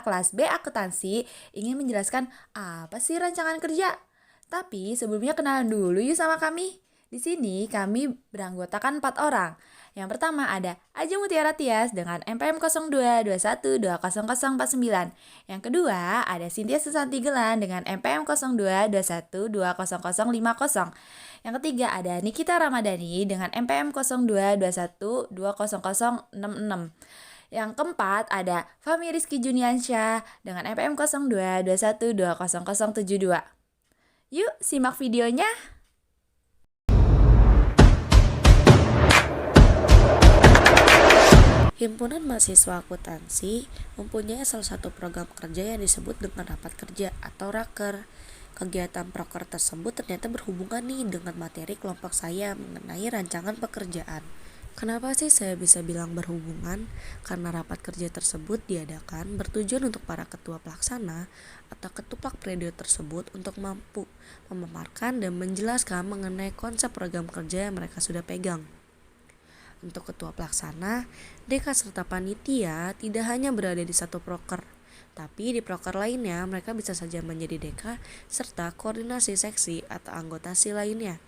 Kelas B akuntansi ingin menjelaskan apa sih rancangan kerja. Tapi sebelumnya kenalan dulu yuk sama kami. Di sini kami beranggotakan 4 orang. Yang pertama ada Aja Mutiara Tias dengan NPM 0221200049. Yang kedua ada Cynthia Susanti Gelan dengan NPM 0221200050. Yang ketiga ada Nikita Ramadhani dengan NPM 0221200066. Yang keempat ada Fahmi Rizky Juniansyah dengan NPM 0221200072. Yuk simak videonya. Himpunan Mahasiswa Akuntansi mempunyai salah satu program kerja yang disebut dengan rapat kerja atau raker. Kegiatan proker tersebut ternyata berhubungan nih dengan materi kelompok saya mengenai rancangan pekerjaan. Kenapa sih saya bisa bilang berhubungan? Karena rapat kerja tersebut diadakan bertujuan untuk para ketua pelaksana atau ketuplak periode tersebut untuk mampu memaparkan dan menjelaskan mengenai konsep program kerja yang mereka sudah pegang. Untuk ketua pelaksana, deka serta panitia tidak hanya berada di satu proker, tapi di proker lainnya mereka bisa saja menjadi deka serta koordinasi seksi atau anggotasi lainnya.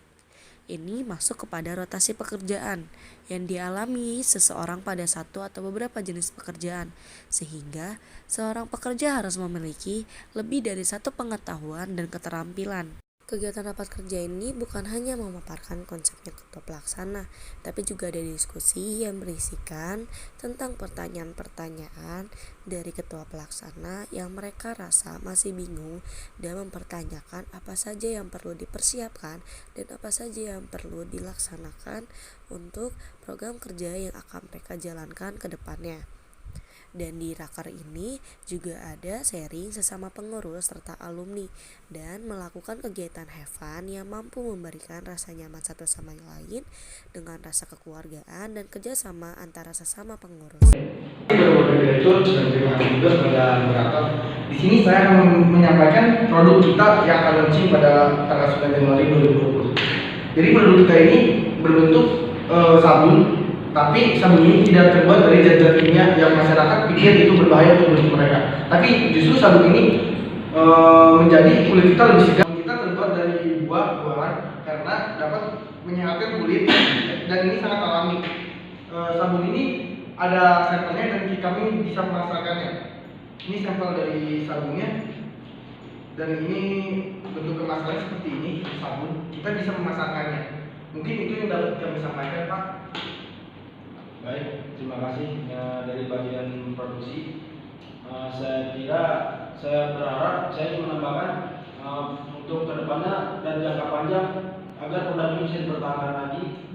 Ini masuk kepada rotasi pekerjaan yang dialami seseorang pada satu atau beberapa jenis pekerjaan, sehingga seorang pekerja harus memiliki lebih dari satu pengetahuan dan keterampilan. Kegiatan rapat kerja ini bukan hanya memaparkan konsepnya ketua pelaksana, tapi juga ada diskusi yang berisikan tentang pertanyaan-pertanyaan dari ketua pelaksana yang mereka rasa masih bingung dan mempertanyakan apa saja yang perlu dipersiapkan dan apa saja yang perlu dilaksanakan untuk program kerja yang akan mereka jalankan ke depannya. Dan di raker ini juga ada sharing sesama pengurus serta alumni dan melakukan kegiatan have fun yang mampu memberikan rasa nyaman satu sama yang lain dengan rasa kekeluargaan dan kerjasama antara sesama pengurus. Bapak Direktur dan terima kasih juga kepada moderator. Di sini saya akan menyampaikan produk kita yang akan launching pada tanggal 9 Januari 2020. Jadi produk kita ini berbentuk sabun. Tapi sabun ini tidak terbuat dari zat-zat kimia yang masyarakat pikir itu berbahaya untuk kulit mereka. Tapi justru sabun ini menjadi kulit kita lebih segar. Kita terbuat dari buah-buahan karena dapat menyehatkan kulit dan ini sangat alami. Sabun ini ada sampelnya dan kami bisa merasakannya. Ini sampel dari sabunnya dan ini bentuk kemasannya seperti ini sabun. Kita bisa memasarkannya. Mungkin itu yang dapat kami sampaikan, Pak. Baik, terima kasih dari bagian produksi. Saya berharap saya ingin menambahkan untuk kedepannya dan jangka panjang agar produk ini bisa dipertahankan lagi,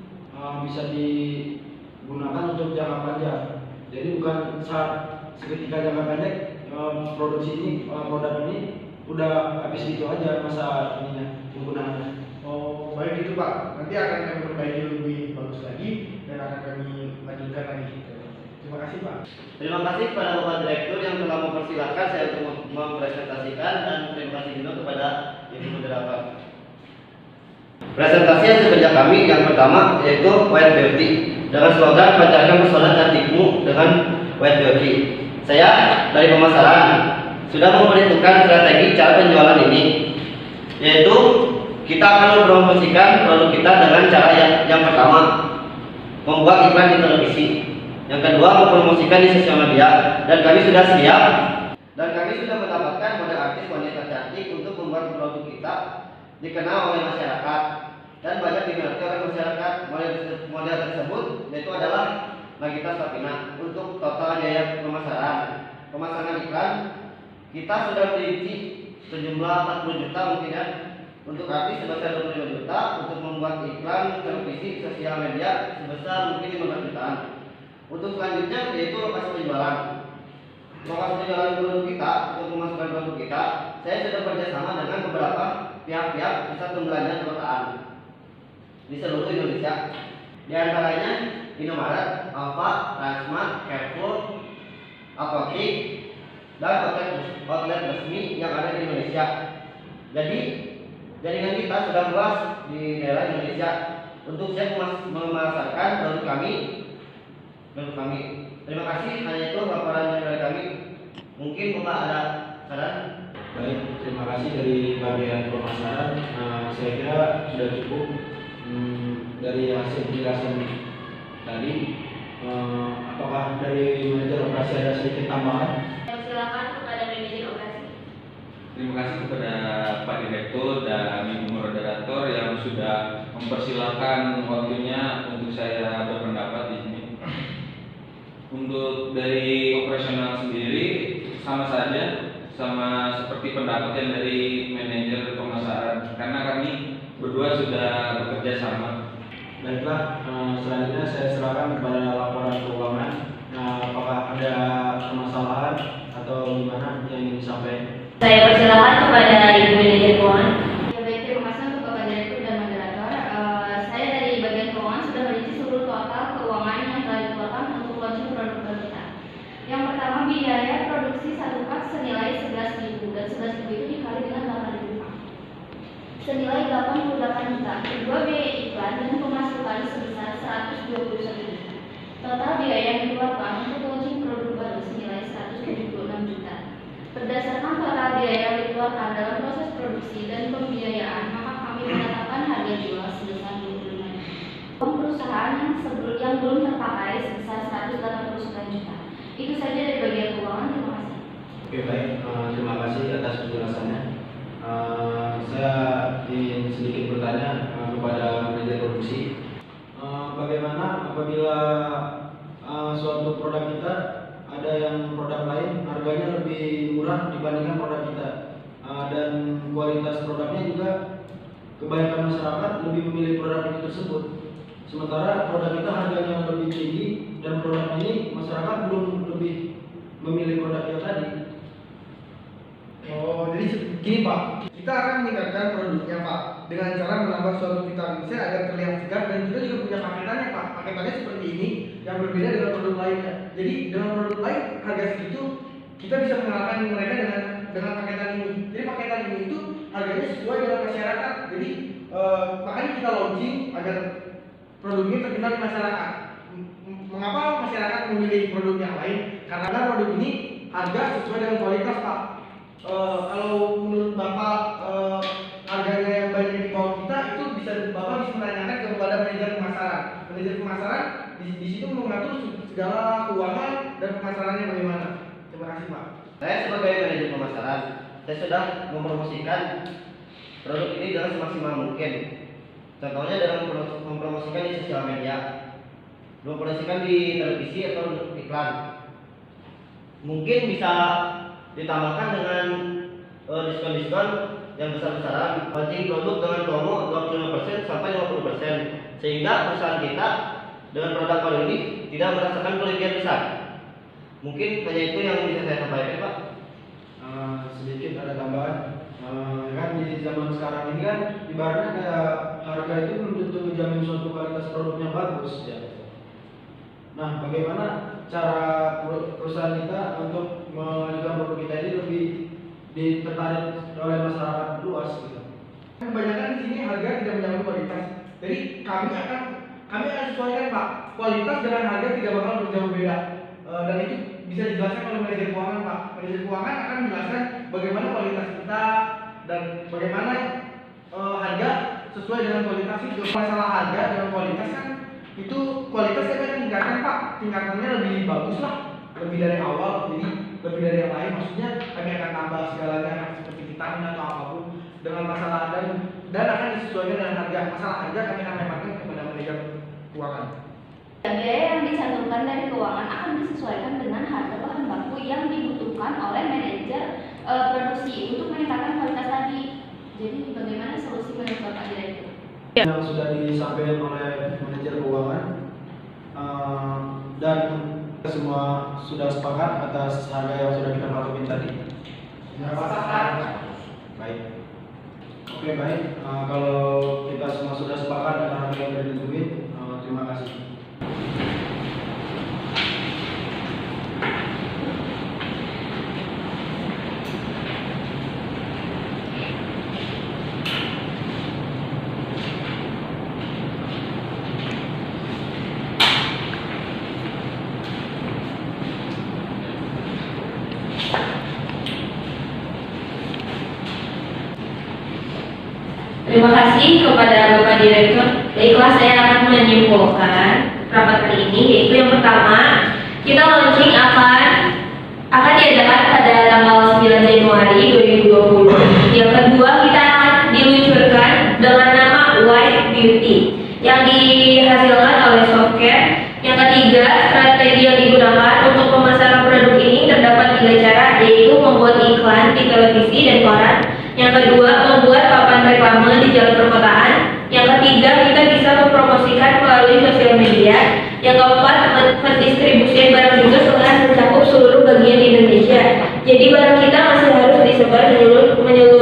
bisa digunakan untuk jangka panjang. Jadi bukan saat seketika jangka pendek produk ini udah habis gitu aja masa ininya penggunaannya. Oh, baik itu Pak. Nanti akan kami perbaiki lebih bagus lagi dan akan kami lanjutkan lagi. Terima kasih Pak. Terima kasih kepada Bapak Direktur yang telah mempersilahkan saya untuk mempresentasikan dan terima kasih juga kepada Ibu Moderator. Presentasi hasil kerja kami yang pertama yaitu White Beauty dengan slogan pancarkan pesona cantikmu dengan White Beauty. Saya dari pemasaran sudah memperhitungkan strategi cara penjualan ini, yaitu kita akan mempromosikan produk kita dengan cara yang pertama membuat iklan di televisi, yang kedua mempromosikan di sosial media, dan kami sudah siap dan kami sudah mendapatkan model artis wanita cantik untuk membuat produk kita dikenal oleh masyarakat dan banyak diminati oleh masyarakat. Model tersebut yaitu adalah Nagita Slavina. Untuk total biaya pemasangan iklan kita sudah merinci sejumlah 40 juta mungkin ya. Untuk artis sebesar 25 juta, untuk membuat iklan televisi sosial media sebesar mungkin 15 jutaan. Untuk selanjutnya yaitu lokasi penjualan. Lokasi penjualan produk kita untuk memasukkan produk kita, saya sudah bekerjasama dengan beberapa pihak-pihak pusat pembelanjaan perkotaan di seluruh Indonesia. Di antaranya Indomaret, Alfa, Transmart, Carrefour, Apotek, dan outlet resmi yang ada di Indonesia. Jadi jaringan kita sudah luas di daerah Indonesia untuk siap memasarkan produk kami. Terima kasih, hanya itu laporan dari kami. Mungkin Bapak ada saran? Baik, terima kasih dari bagian pemasaran. Saya kira sudah cukup dari hasil penjelasan tadi. Apakah dari manajer operasi ada sedikit tambahan? Silakan kepada manajer operasi. Terima kasih kepada Pak Direktur dan Ibu Moderator yang sudah mempersilahkan waktunya untuk saya berpendapat di sini. Untuk dari operasional sendiri sama saja, sama seperti pendapat yang dari manajer pemasaran, karena kami berdua sudah bekerja sama. Baiklah, selanjutnya saya serahkan kepada laporan keuangan. Apakah ada permasalahan atau gimana yang ingin disampaikan? Saya persilakan kepada Ibu Manajer Keuangan. Ya baik, terima kasih untuk Bapak Direktur dan Moderator. Saya dari bagian keuangan sudah merinci seluruh total keuangan yang telah dikeluarkan untuk launching produk kita. Yang pertama, biaya produksi satu pak senilai 11.000 dan 11.000 itu dikali dengan 8.000 senilai 88 juta. Kedua, biaya iklan dan pemasukan sebesar 121 juta. Total biaya yang dikeluarkan untuk launching produk baru senilai 176 juta. Berdasarkan total biaya yang dikeluarkan dalam proses produksi dan pembiayaan, maka kami menetapkan harga jual sebesar 25 juta. Uang perusahaan yang belum terpakai sebesar 189 juta. Itu saja dari bagian keuangan. Terima kasih. Oke, baik. Terima kasih atas penjelasannya. Saya ingin sedikit bertanya kepada manajer produksi. Bagaimana apabila suatu produk kita ada yang produk lain harganya lebih murah dibandingkan produk kita, dan kualitas produknya juga kebanyakan masyarakat lebih memilih produk itu tersebut, sementara produk kita harganya lebih tinggi dan produk ini masyarakat belum lebih memilih produk yang tadi. Oh, jadi gini Pak, kita akan meningkatkan produknya Pak dengan cara menambah suatu vitamin C agar terlihat segar, dan kita juga punya paketannya Pak. Paketannya seperti ini yang berbeda dengan produk lainnya. Jadi dengan produk lain harga segitu kita bisa mengalahkan mereka dengan paketan ini. Jadi paketan ini itu harganya sesuai dengan masyarakat. Jadi makanya kita launching agar produk ini terkenal di masyarakat. Mengapa masyarakat memilih produk yang lain? Karena produk ini harga sesuai dengan kualitas Pak. Kalau menurut Bapak harganya yang banyak di bawah kita, itu Bapak bisa menanyakan kepada manajer pemasaran. Manajer pemasaran di situ mengatur segala keuangan dan pemasarannya bagaimana. Terima kasih Pak. Saya sebagai manajer pemasaran, saya sudah mempromosikan produk ini dengan semaksimal mungkin. Contohnya dengan mempromosikan di sosial media, mempromosikan di televisi atau iklan. Mungkin bisa ditambahkan dengan diskon-diskon yang besar-besaran, launching produk dengan promo 25% sampai 50%, sehingga perusahaan kita dengan produk baru ini tidak merasakan kerugian besar. Mungkin hanya itu yang bisa saya sampaikan Pak. Sedikit ada tambahan. Kan di zaman sekarang ini kan ibaratnya kayak harga itu belum tentu menjamin suatu kualitas produknya bagus ya. Nah, bagaimana cara perusahaan kita untuk menjual produk kita ini lebih ditertarik oleh masyarakat luas gitu? Kebanyakan di sini harga tidak menjamin kualitas. Jadi kami akan sesuaikan Pak. Kualitas dengan harga tidak bakal jauh beda. Dan itu bisa dijelaskan oleh manajer keuangan Pak. Manajer keuangan akan menjelaskan bagaimana kualitas kita dan bagaimana harga sesuai dengan kualitas itu. Masalah harga dengan kualitas kan itu kualitasnya kan tingkatkan Pak. Tingkatannya lebih bagus lah, lebih dari awal, jadi lebih dari yang lain. Maksudnya kami akan tambah segalanya seperti vitamin atau apapun dengan masalah dan akan disesuaikan dengan harga. Masalah harga kami akan lemparkan kepada manajer keuangan. Biaya yang dicantumkan dari keuangan akan disesuaikan dengan harga bahan baku yang dibutuhkan oleh manajer produksi untuk meningkatkan kualitas tadi. Jadi bagaimana solusi menurut Bapak Direktur? Yang sudah disampaikan oleh manajer keuangan, dan Semua sudah sepakat atas harga yang sudah kita patokin tadi? Baik. Oke, baik. Kalau kita semua sudah sepakat dengan harga yang sudah ditentuin, terima kasih. Terima kasih kepada Bapak Direktur. Baiklah, saya akan menyimpulkan rapat kali ini, yaitu yang pertama, kita launching akan diadakan pada tanggal 9 Januari 2020. Yang kedua, kita akan diluncurkan dengan nama White Beauty yang dihasilkan oleh Softcare. Yang ketiga, strategi yang digunakan untuk pemasaran produk ini terdapat 3 cara, yaitu membuat iklan di televisi dan koran. Yang kedua, membuat papan reklame di jalan perkotaan. Yang ketiga, kita bisa mempromosikan melalui sosial media. Yang keempat, mendistribusikan barang juga dengan mencakup seluruh bagian Indonesia. Jadi barang kita masih harus disebar menyeluruh